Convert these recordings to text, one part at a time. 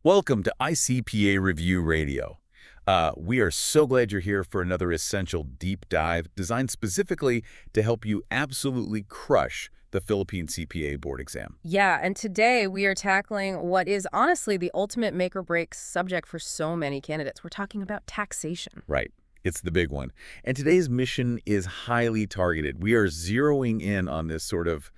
Welcome to ICPA Review Radio. We are so glad you're here for another essential deep dive designed specifically to help you absolutely crush the Philippine CPA board exam. Yeah, and today we are tackling what is honestly the ultimate make or break subject for so many candidates. We're talking about taxation. Right. It's the big one. And today's mission is highly targeted. We are zeroing in on this sort of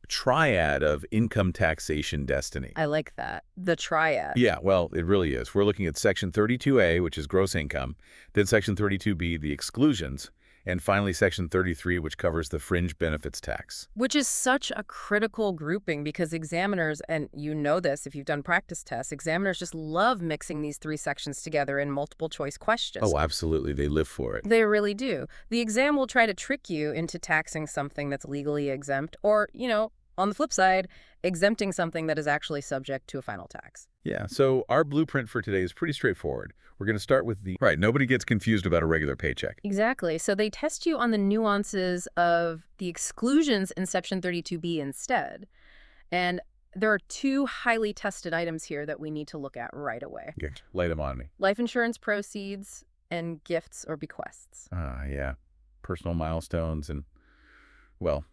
triad of income taxation destiny. I like that. The triad. Yeah, well, it really is. We're looking at Section 32A, which is gross income, then Section 32B, the exclusions, and finally Section 33, which covers the fringe benefits tax. Which is such a critical grouping because examiners, and you know this if you've done practice tests, examiners just love mixing these three sections together in multiple choice questions. Oh, absolutely. They live for it. They really do. The exam will try to trick you into taxing something that's legally exempt or, on the flip side, exempting something that is actually subject to a final tax. Yeah, so our blueprint for today is pretty straightforward. We're going to start with right, nobody gets confused about a regular paycheck. Exactly. So they test you on the nuances of the exclusions in Section 32B instead. And there are two highly tested items here that we need to look at right away. Yeah, lay them on me. Life insurance proceeds and gifts or bequests. Yeah. Personal milestones and, well,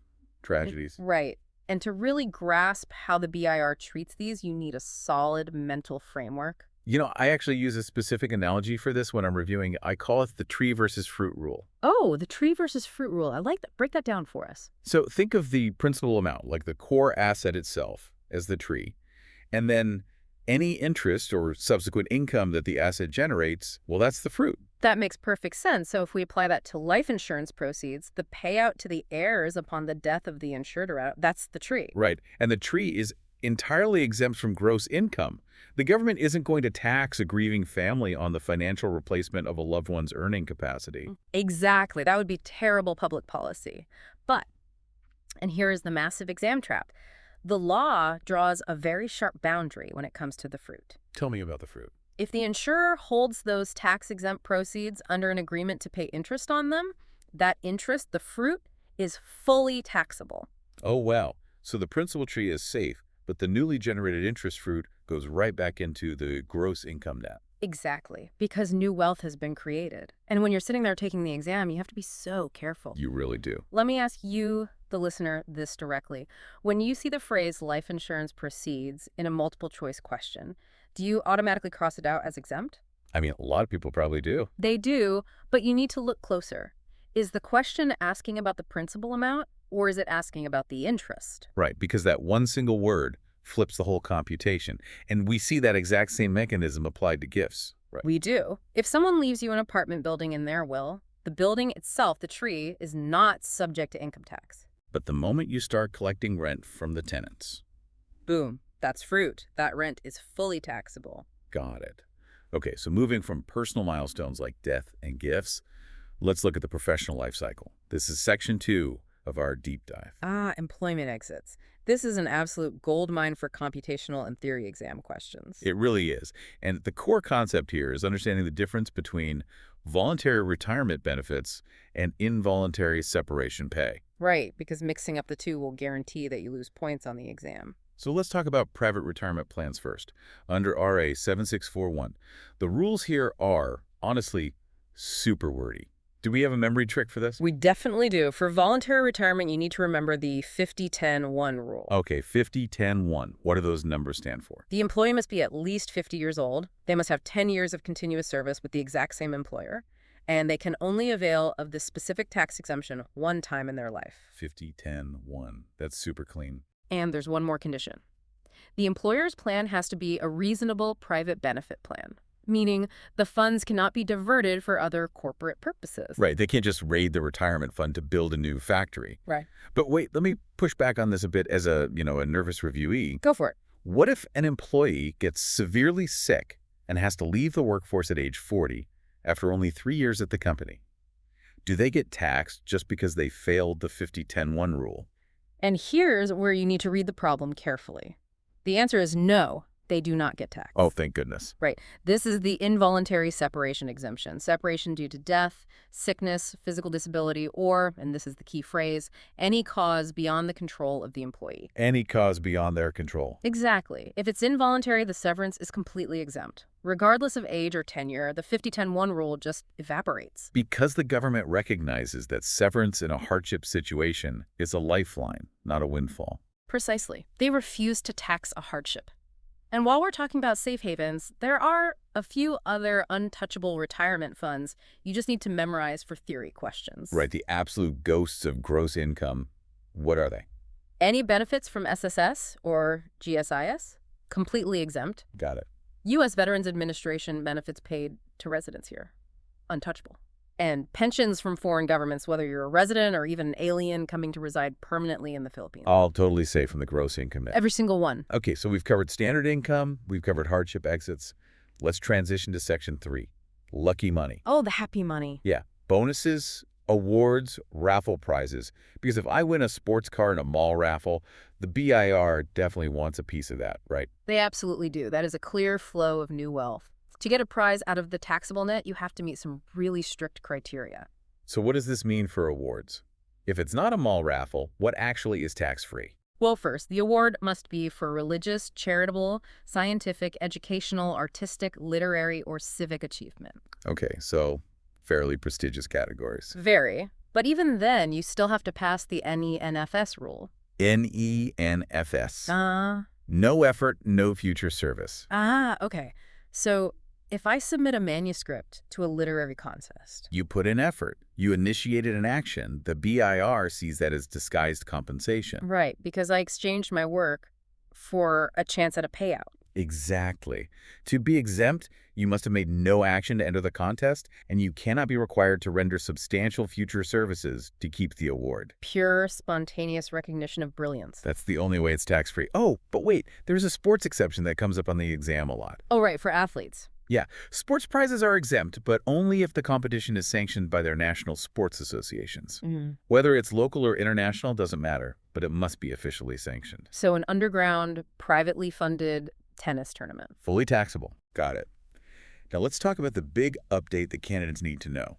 tragedies. Right. And to really grasp how the BIR treats these, you need a solid mental framework. You know, I actually use a specific analogy for this when I'm reviewing. I call it the tree versus fruit rule. Oh, the tree versus fruit rule. I like that. Break that down for us. So think of the principal amount, like the core asset itself, as the tree. And then any interest or subsequent income that the asset generates, well, that's the fruit. That makes perfect sense. So if we apply that to life insurance proceeds, the payout to the heirs upon the death of the insured, that's the tree. Right. And the tree is entirely exempt from gross income. The government isn't going to tax a grieving family on the financial replacement of a loved one's earning capacity. Exactly. That would be terrible public policy. But, and here is the massive exam trap, the law draws a very sharp boundary when it comes to the fruit. Tell me about the fruit. If the insurer holds those tax-exempt proceeds under an agreement to pay interest on them, that interest, the fruit, is fully taxable. Oh, wow. So the principal tree is safe, but the newly generated interest fruit goes right back into the gross income net. Exactly, because new wealth has been created. And when you're sitting there taking the exam, you have to be so careful. You really do. Let me ask you, the listener, this directly. When you see the phrase life insurance proceeds in a multiple choice question, do you automatically cross it out as exempt? I mean, a lot of people probably do. They do, but you need to look closer. Is the question asking about the principal amount, or is it asking about the interest? Right, because that one single word flips the whole computation. And we see that exact same mechanism applied to gifts. Right. We do. If someone leaves you an apartment building in their will, the building itself, the tree, is not subject to income tax. But the moment you start collecting rent from the tenants. Boom. That's fruit. That rent is fully taxable. Got it. Okay, so moving from personal milestones like death and gifts, let's look at the professional life cycle. This is Section 2 of our deep dive. Employment exits. This is an absolute goldmine for computational and theory exam questions. It really is. And the core concept here is understanding the difference between voluntary retirement benefits and involuntary separation pay. Right, because mixing up the two will guarantee that you lose points on the exam. So let's talk about private retirement plans first. Under RA 7641, the rules here are, honestly, super wordy. Do we have a memory trick for this? We definitely do. For voluntary retirement, you need to remember the 50-10-1 rule. Okay, 50-10-1. What do those numbers stand for? The employee must be at least 50 years old. They must have 10 years of continuous service with the exact same employer. And they can only avail of this specific tax exemption one time in their life. 50-10-1. That's super clean. And there's one more condition. The employer's plan has to be a reasonable private benefit plan, meaning the funds cannot be diverted for other corporate purposes. Right. They can't just raid the retirement fund to build a new factory. Right. But wait, let me push back on this a bit as a nervous reviewee. Go for it. What if an employee gets severely sick and has to leave the workforce at age 40 after only 3 years at the company? Do they get taxed just because they failed the 50-10-1 rule? And here's where you need to read the problem carefully. The answer is no. They do not get taxed. Oh, thank goodness. Right. This is the involuntary separation exemption. Separation due to death, sickness, physical disability, or, and this is the key phrase, any cause beyond the control of the employee. Any cause beyond their control. Exactly. If it's involuntary, the severance is completely exempt. Regardless of age or tenure, the 50-10-1 rule just evaporates. Because the government recognizes that severance in a hardship situation is a lifeline, not a windfall. Precisely. They refuse to tax a hardship. And while we're talking about safe havens, there are a few other untouchable retirement funds you just need to memorize for theory questions. Right, the absolute ghosts of gross income. What are they? Any benefits from SSS or GSIS? Completely exempt. Got it. U.S. Veterans Administration benefits paid to residents here. Untouchable. And pensions from foreign governments, whether you're a resident or even an alien coming to reside permanently in the Philippines. All totally safe from the gross income net. Every single one. Okay, so we've covered standard income, we've covered hardship exits. Let's transition to Section 3, lucky money. Oh, the happy money. Yeah, bonuses, awards, raffle prizes. Because if I win a sports car in a mall raffle, the BIR definitely wants a piece of that, right? They absolutely do. That is a clear flow of new wealth. To get a prize out of the taxable net, you have to meet some really strict criteria. So what does this mean for awards? If it's not a mall raffle, what actually is tax-free? Well, first, the award must be for religious, charitable, scientific, educational, artistic, literary, or civic achievement. Okay, so fairly prestigious categories. Very. But even then, you still have to pass the NENFS rule. NENFS. No effort, no future service. Okay. So if I submit a manuscript to a literary contest. You put in effort. You initiated an action. The BIR sees that as disguised compensation. Right, because I exchanged my work for a chance at a payout. Exactly. To be exempt, you must have made no action to enter the contest, and you cannot be required to render substantial future services to keep the award. Pure, spontaneous recognition of brilliance. That's the only way it's tax-free. Oh, but wait, there's a sports exception that comes up on the exam a lot. Oh, right, for athletes. Yeah, sports prizes are exempt, but only if the competition is sanctioned by their national sports associations. Whether it's local or international doesn't matter, but it must be officially sanctioned. So an underground, privately funded tennis tournament. Fully taxable. Got it. Now let's talk about the big update that candidates need to know.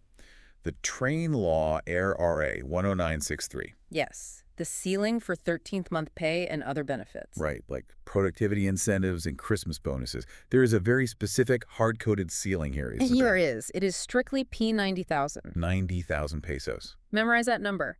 The Train Law AIR-RA 10963. Yes, the ceiling for 13th month pay and other benefits. Right, like productivity incentives and Christmas bonuses. There is a very specific hard-coded ceiling here, isn't Here there? is. It is strictly P90,000. 90,000 pesos. Memorize that number.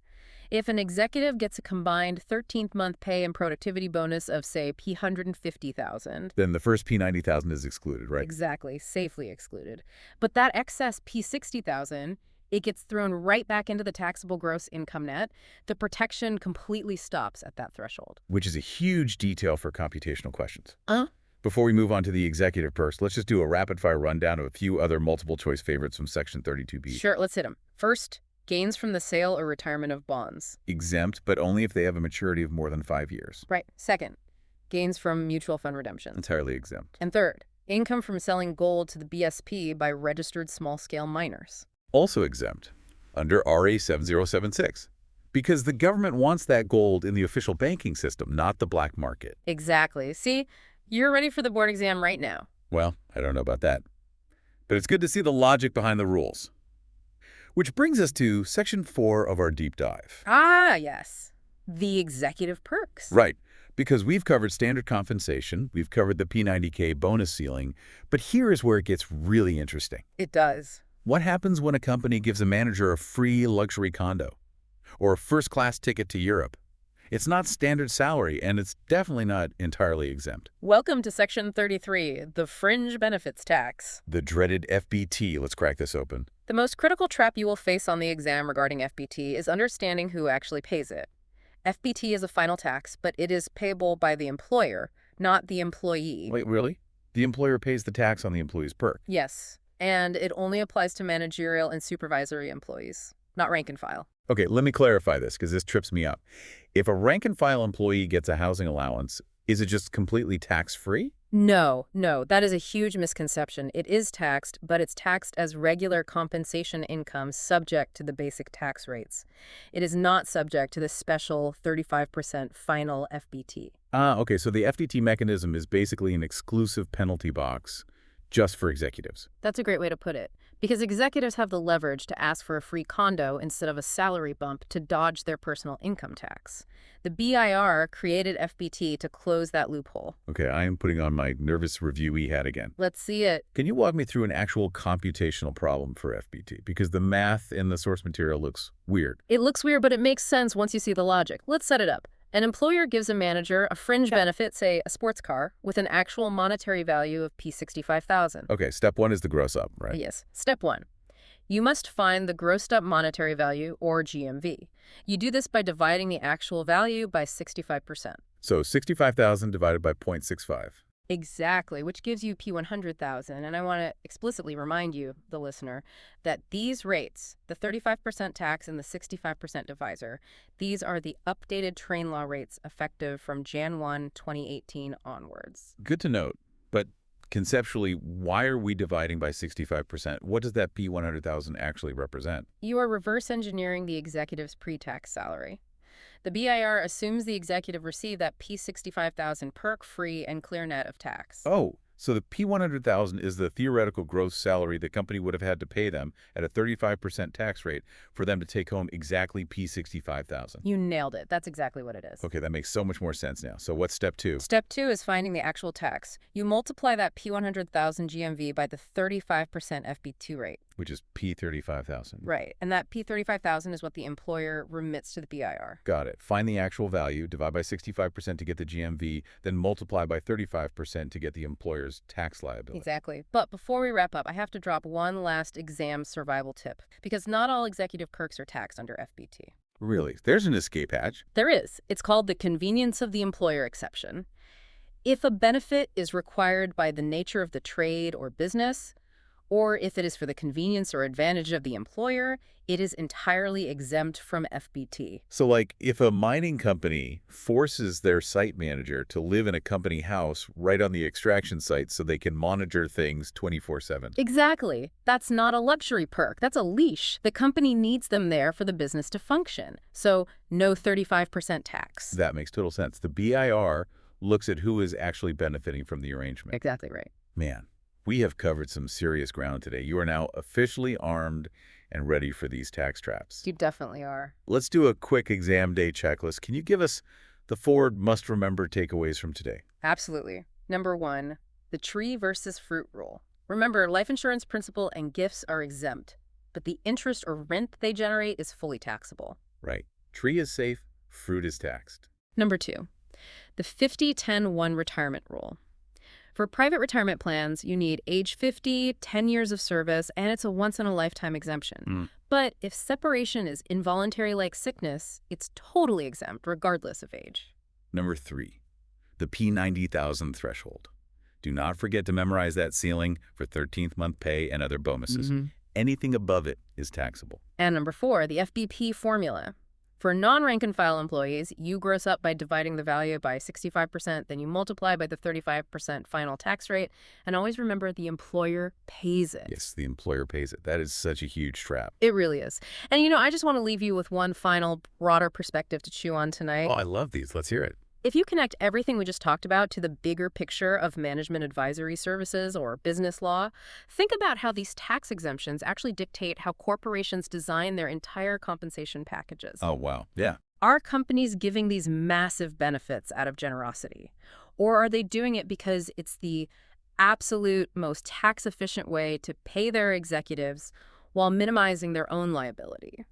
If an executive gets a combined 13th month pay and productivity bonus of, say, P150,000, Then the first P90,000 is excluded, right? exactly, safely excluded. But that excess P60,000, it gets thrown right back into the taxable gross income net. The protection completely stops at that threshold. Which is a huge detail for computational questions. Uh? Before we move on to the executive perks, let's just do a rapid-fire rundown of a few other multiple-choice favorites from Section 32B. Sure, let's hit them. First, gains from the sale or retirement of bonds. Exempt, but only if they have a maturity of more than 5 years. Right. Second, gains from mutual fund redemptions. Entirely exempt. And third, income from selling gold to the BSP by registered small-scale miners. Also exempt, under RA 7076. Because the government wants that gold in the official banking system, not the black market. Exactly. See, you're ready for the board exam right now. Well, I don't know about that. But it's good to see the logic behind the rules. Which brings us to Section 4 of our deep dive. Ah, yes. The executive perks. Right, because we've covered standard compensation, we've covered the P90K bonus ceiling, but here is where it gets really interesting. It does. What happens when a company gives a manager a free luxury condo or a first-class ticket to Europe? It's not standard salary, and it's definitely not entirely exempt. Welcome to Section 33, the fringe benefits tax. The dreaded FBT. Let's crack this open. The most critical trap you will face on the exam regarding FBT is understanding who actually pays it. FBT is a final tax, but it is payable by the employer, not the employee. Wait, really? The employer pays the tax on the employee's perk? Yes, and it only applies to managerial and supervisory employees, not rank and file. Okay, let me clarify this, because this trips me up. If a rank-and-file employee gets a housing allowance, is it just completely tax-free? No, no, that is a huge misconception. It is taxed, but it's taxed as regular compensation income subject to the basic tax rates. It is not subject to the special 35% final FBT. Ah, okay, so the FTT mechanism is basically an exclusive penalty box just for executives. That's a great way to put it, because executives have the leverage to ask for a free condo instead of a salary bump to dodge their personal income tax. The BIR created FBT to close that loophole. Okay, I am putting on my nervous reviewee hat again. Let's see it. Can you walk me through an actual computational problem for FBT? Because the math in the source material looks weird. It looks weird, but it makes sense once you see the logic. Let's set it up. An employer gives a manager a fringe benefit, say a sports car, with an actual monetary value of P65,000. Okay, step one is the gross up, right? Yes. Step 1. You must find the grossed up monetary value, or GMV. You do this by dividing the actual value by 65%. So 65,000 divided by 0.65. Exactly, which gives you P100,000. And I want to explicitly remind you, the listener, that these rates, the 35% tax and the 65% divisor, these are the updated train law rates effective from Jan 1, 2018 onwards. Good to note, but conceptually, why are we dividing by 65%? What does that P100,000 actually represent? You are reverse engineering the executive's pre-tax salary. The BIR assumes the executive received that P65,000 perk free and clear net of tax. Oh, so the P100,000 is the theoretical gross salary the company would have had to pay them at a 35% tax rate for them to take home exactly P65,000. You nailed it. That's exactly what it is. Okay, that makes so much more sense now. So what's step two? Step 2 is finding the actual tax. You multiply that P100,000 GMV by the 35% FB2 rate. Which is P35,000. Right. And that P35,000 is what the employer remits to the BIR. Got it. Find the actual value, divide by 65% to get the GMV, then multiply by 35% to get the employer's tax liability. Exactly. But before we wrap up, I have to drop one last exam survival tip, because not all executive perks are taxed under FBT. Really? There's an escape hatch. There is. It's called the convenience of the employer exception. If a benefit is required by the nature of the trade or business, or if it is for the convenience or advantage of the employer, it is entirely exempt from FBT. So like if a mining company forces their site manager to live in a company house right on the extraction site so they can monitor things 24/7. Exactly. That's not a luxury perk. That's a leash. The company needs them there for the business to function. So no 35% tax. That makes total sense. The BIR looks at who is actually benefiting from the arrangement. Exactly right. Man, we have covered some serious ground today. You are now officially armed and ready for these tax traps. You definitely are. Let's do a quick exam day checklist. Can you give us the 4 must-remember takeaways from today? Absolutely. Number 1, the tree versus fruit rule. Remember, life insurance principal and gifts are exempt, but the interest or rent they generate is fully taxable. Right. Tree is safe, fruit is taxed. Number 2, the 50-10-1 retirement rule. For private retirement plans, you need age 50, 10 years of service, and it's a once-in-a-lifetime exemption. But if separation is involuntary like sickness, it's totally exempt regardless of age. Number 3, the P90,000 threshold. Do not forget to memorize that ceiling for 13th month pay and other bonuses. Anything above it is taxable. And number 4, the FBP formula. For non-rank-and-file employees, you gross up by dividing the value by 65%, then you multiply by the 35% final tax rate, and always remember the employer pays it. Yes, the employer pays it. That is such a huge trap. It really is. And I just want to leave you with one final, broader perspective to chew on tonight. Oh, I love these. Let's hear it. If you connect everything we just talked about to the bigger picture of management advisory services or business law, think about how these tax exemptions actually dictate how corporations design their entire compensation packages. Oh, wow. Yeah. Are companies giving these massive benefits out of generosity? Or are they doing it because it's the absolute most tax-efficient way to pay their executives while minimizing their own liability?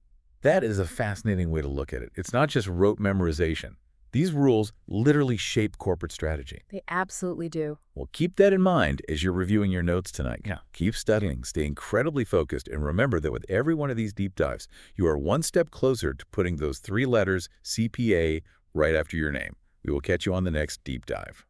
That is a fascinating way to look at it. It's not just rote memorization. These rules literally shape corporate strategy. They absolutely do. Well, keep that in mind as you're reviewing your notes tonight. Yeah. Keep studying, stay incredibly focused, and remember that with every one of these deep dives, you are one step closer to putting those 3 letters CPA right after your name. We will catch you on the next deep dive.